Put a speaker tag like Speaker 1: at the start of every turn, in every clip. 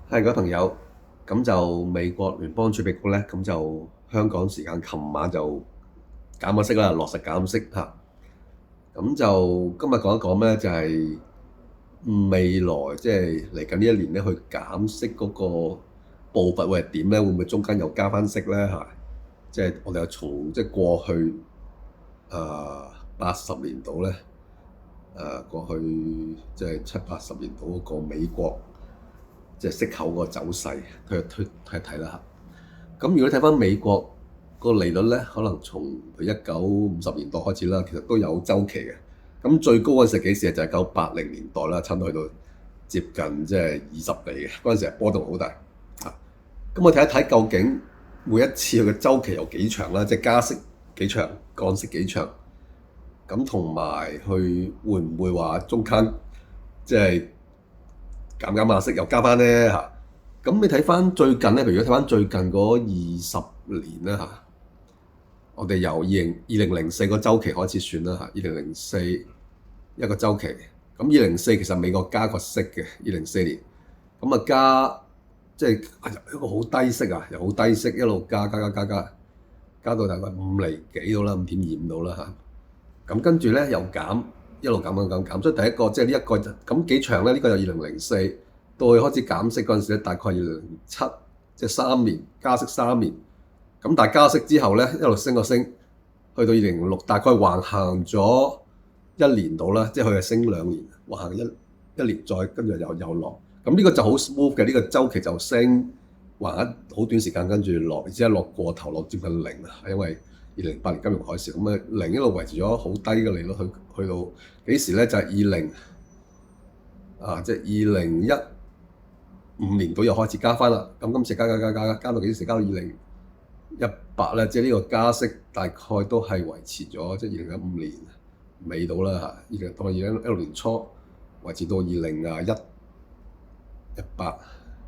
Speaker 1: 係，各位朋友，咁就美國聯邦儲備局咧，咁就香港時間琴晚就減咗息啦，落實減息嚇。咁就今日講一講咧，就係未來即係嚟緊呢一年咧，去減息嗰個步伐會係點咧？會唔會中間又加翻息咧嚇？即係我哋又從即係過去80年度咧，過去即係70、80年度嗰個美國即係息口個走勢，佢推睇一睇啦嚇。咁如果睇翻美國個利率咧，可能從1950年代開始啦，其實都有周期嘅。咁最高嗰陣時幾時就係1980年代啦，差唔多去到接近即係20厘嘅嗰陣時，波動好大啊。咁我睇一睇究竟每一次佢嘅周期有幾長啦，即係加息幾長，降息幾長。咁同埋佢會唔會話中間即係減下息又加翻咧嚇？咁你睇翻最近咧，譬如睇翻最近嗰20年啦嚇，我哋由2004個週期開始算啦嚇，2004一個週期。咁2004其實美國加過息嘅2004年，咁啊加即係一個好低息啊，又好低息一路加到大概5厘幾到啦，5.25到啦嚇。咁跟住咧又減，一路減，所以第一個即係呢一個咁幾長咧？呢個就2004到佢開始減息嗰陣時咧，大概2007，即係3年加息3年。咁但係加息之後咧，一路升，去到2006大概橫行咗1年到啦，即係佢係升2年，橫行一年再跟住又落。咁呢個就好 smooth 嘅，呢個週期就升橫一好短時間，跟住落，而且落過頭落接近零啊，係因為2008年金融海嘯，咁啊零一路維持咗好低嘅利率，去到幾時咧？就係即係2015年度又開始加翻啦。咁今次加到幾時？加到2018咧，即係呢個加息大概都係維持咗，即係2015年尾到啦嚇，到2016年初維持到2018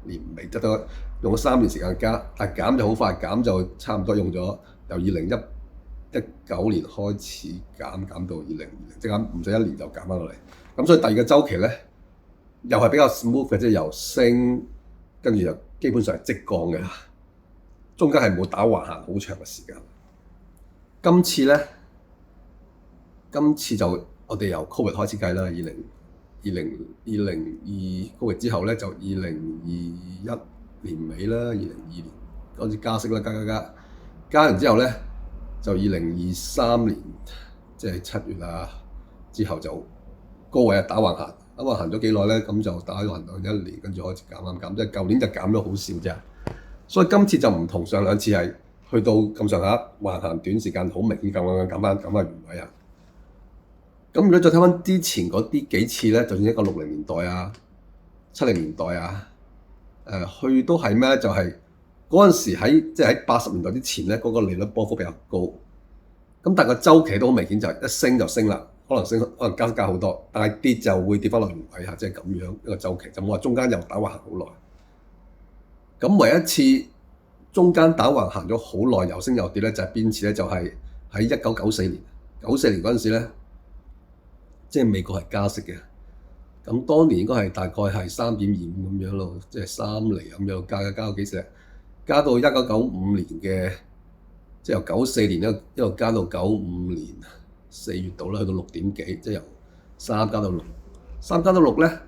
Speaker 1: 年尾，即係用咗3年時間加，但係減就好快，減就差唔多用咗由2019年開始減到2020，即係唔使1年就減翻落嚟。咁所以第二個週期咧，又係比較 smooth 嘅，即係由升跟住就基本上係即降嘅，中間係冇打橫行好長嘅時間。今次就我哋由 Covid 開始計啦，2020 Covid 之後咧就2021年尾啦，2022年開始加息啦，加完之後咧就2023年即係7月啊之後就高位打橫行，咁行咗幾耐咧？咁就打橫到1年，跟住開始減，即係舊年就減咗好少啫。所以今次就唔同上兩次係去到咁上下橫行短時間好明顯減翻原位啊。咁如果再睇翻之前嗰啲幾次咧，就算一個60年代啊、70年代啊，去都係咩咧？就係嗰陣時即係喺80年代之前咧，嗰個利率波幅比較高。咁但係個週期都好明顯，就係一升就升啦，可能加好多，但係跌就會跌翻落原位嚇，即係咁樣一個週期，就冇話中間又打橫行好耐。咁唯一次中間打橫行咗好耐，又升又跌咧，就係邊次咧？就係喺1994年，94年嗰陣時咧，即係美國係加息嘅。咁當年應該係大概係3.25咁樣咯，即係3厘咁樣加到幾時？加到1995年嘅，即係由94年一路加到95年4月度啦，去到6點幾，即係由3加到6，3加到6咧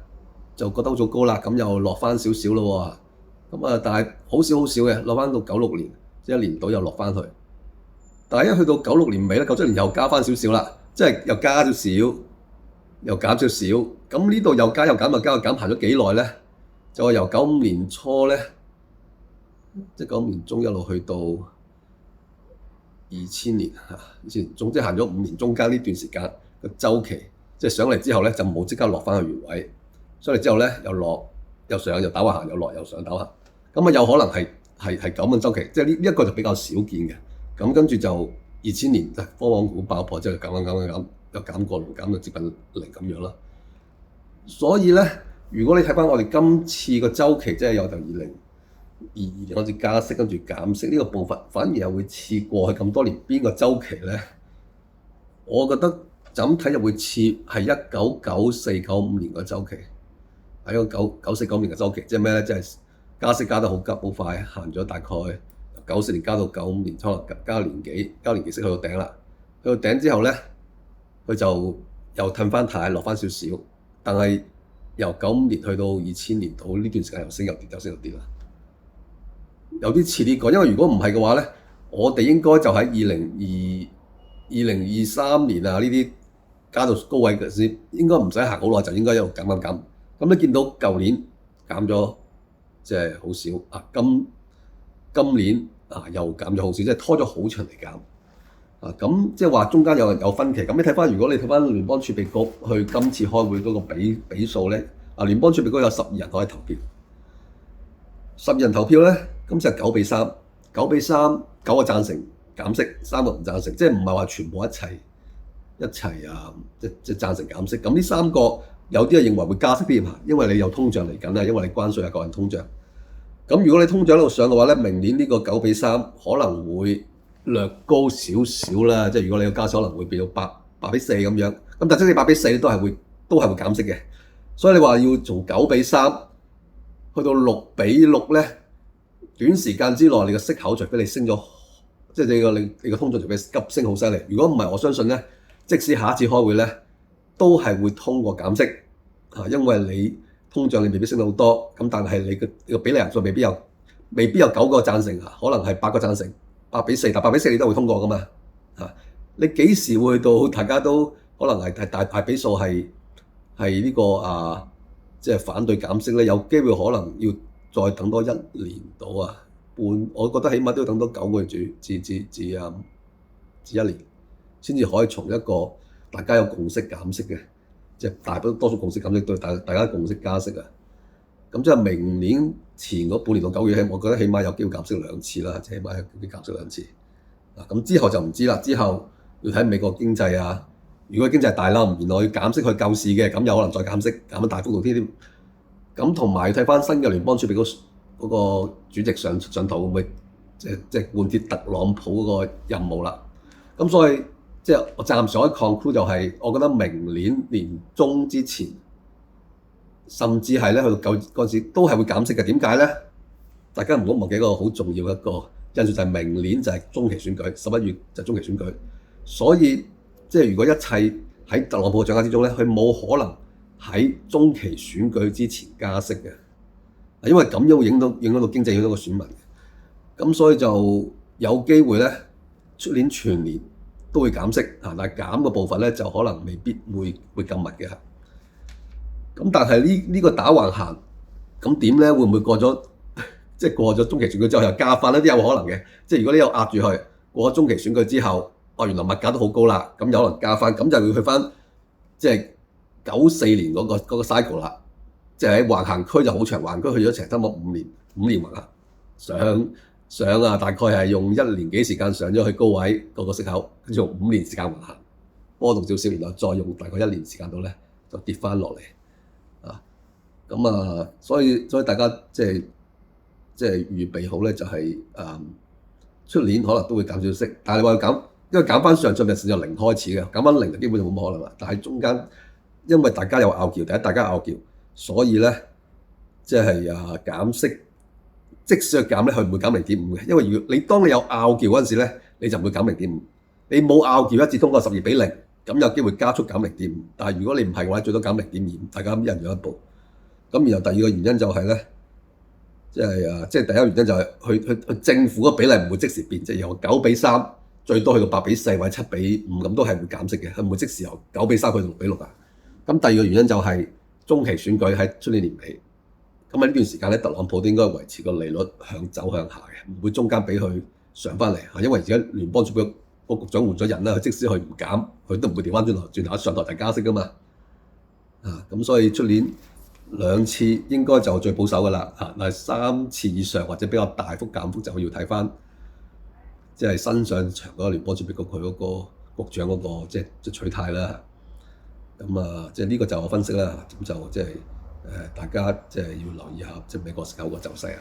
Speaker 1: 就覺得好高啦，咁又落翻少少咯喎。咁啊，但係好少嘅，落翻到96年，即係1年到又落翻去。但係一去到96年尾咧，97年又加翻少少啦，即係又加少少，又減少少。咁呢度又加又減，行咗幾耐咧？就係由95年初咧，即係95年中一路去到2000年嚇，2000年中即係行咗5年，中間呢段時間個週期，即係上嚟之後咧就冇即刻落翻去原位，上嚟之後咧又落又上又打橫行，又落又上打橫行。咁啊有可能係咁嘅週期，即係呢一個就比較少見嘅。咁跟住就2000年科網股爆破之後減，又減過龍，減到接近零咁樣啦。所以咧，如果你睇翻我哋今次個週期，即係由2022年開始加息，跟住減息呢個步伐，反而又會似過去咁多年邊個週期咧？我覺得就咁睇又會似係1994、95年個週期，係一個94、95年嘅週期，即係咩咧？即係加息加得好急好快，行咗大概94年加到95年，可能加年幾息去到頂啦。去到頂之後咧，佢就又褪翻軚落翻少少，但係由95年去到2000年到呢段時間又升又跌，又升又跌啦。有啲似呢個，因為如果唔係嘅話咧，我哋應該就喺2023年啊呢啲加到高位嘅先，應該唔使行好耐就應該一路減。咁你見到舊年減咗，即係好少啊。今年啊又減咗好少，即係拖咗好長嚟減啊。咁即係話中間有分歧。咁你睇翻，如果你睇翻聯邦儲備局去今次開會嗰個比數咧，啊聯邦儲備局有12人可以投票，12人投票咧，今次係9比3，9比3，9個贊成減息，3個唔贊成，即係唔係話全部一齊啊，即係贊成減息。咁呢3個有啲係認為會加息添啊，因為你有通脹嚟緊啊，因為你關稅啊個人通脹。咁如果你通脹喺度上嘅話咧，明年呢個9比3可能會略高少少啦，即係如果你個加息可能會變到8比4咁樣。咁但係即使8比4都係會減息嘅。所以你話要從9比3去到6比6咧，短時間之內你個息口除非你升咗，即係你個通脹除非急升好犀利。如果唔係，我相信咧，即使下一次開會咧，都係會通過減息啊，因為你通脹你未必升到好多，咁但係你個比例人數未必有9個贊成啊，可能係8個贊成，8比4，但8比4你都會通過噶嘛啊？你幾時會到大家都可能係大比數係呢個啊，即係反對減息咧？有機會可能要再等多1年到啊半，我覺得起碼都要等多9個月至1年，先至可以從一個大家有共識減息嘅，即係大多數共識減息對大家共識加息啊。咁即係明年前嗰半年到9月，我覺得起碼有機會減息2次啦，起碼有機會減息2次。咁之後就唔知啦，之後要睇美國經濟啊。如果經濟大啦，原來要減息去救市嘅，咁有可能再減息，減得大幅度啲。咁同埋要睇翻新嘅聯邦儲備嗰個主席上台會唔會即係換貼特朗普嗰個任務啦。咁所以即係我暫時可以 conclude 就係，我覺得明年年中之前，甚至係咧去到嗰陣時都係會減息嘅。點解咧？大家唔好忘記一個好重要一個因素，就係明年就係中期選舉，11月就係中期選舉。所以即係如果一切喺特朗普嘅掌握之中咧，佢冇可能喺中期選舉之前加息嘅，因為咁樣會影響到經濟，影響到個選民嘅。咁所以就有機會咧，出年全年都會減息啊，但係減嘅部分咧就可能未必會咁密嘅。咁但係呢個打橫行，咁點咧？會唔會過咗即係過咗中期選舉之後又加翻咧？都有可能嘅。即係如果你有壓住佢，過咗中期選舉之後，原來物價都好高啦，咁有可能加翻，咁就要去翻即係94年嗰個 cycle 啦。即係喺橫行區就好長，橫行區去咗成差唔多5年橫行上啊，大概係用1年幾時間上咗去高位嗰個息口，跟住用5年時間橫行波動少少，然後再用大概1年時間度咧就跌翻落嚟啊。咁啊，所以大家即係預備好咧，就係出年可能都會減少息，但係你話要減，因為減翻上進嘅時就0開始嘅，減翻0就基本上冇乜可能啦。但係中間因為大家有拗撬，第一大家拗撬，所以咧即係減息。即使減咧，佢唔會減0.5嘅，因為如果當你有拗撬嗰陣時咧，你就唔會減0.5。你冇拗撬一致通過12比0，咁有機會加速減0.5。但係如果你唔係嘅話，最多減0.25，大家一人讓一步。咁然後第二個原因就係咧，即係第一個原因就係佢政府嘅比例唔會即時變，即係由9比3最多去到8比4或者7比5咁都係會減息嘅，佢唔會即時由9比3去到6比6啊。咁第二個原因就係中期選舉喺出年年尾。咁喺呢段時間咧，特朗普都應該維持個利率走向下嘅，唔會中間俾佢上翻嚟嚇。因為而家聯邦儲備局個局長換咗人啦，佢即使佢唔減，佢都唔會調翻轉頭上台就加息噶嘛。咁所以出年2次應該就最保守噶啦嚇，但係3次以上或者比較大幅減幅就要睇翻，即係新上場嗰個聯邦儲備局佢嗰個局長嗰個即係取態啦。咁即係呢個就我分析啦，咁就即係。大家即係要留意下，即係美國息口個走勢啊。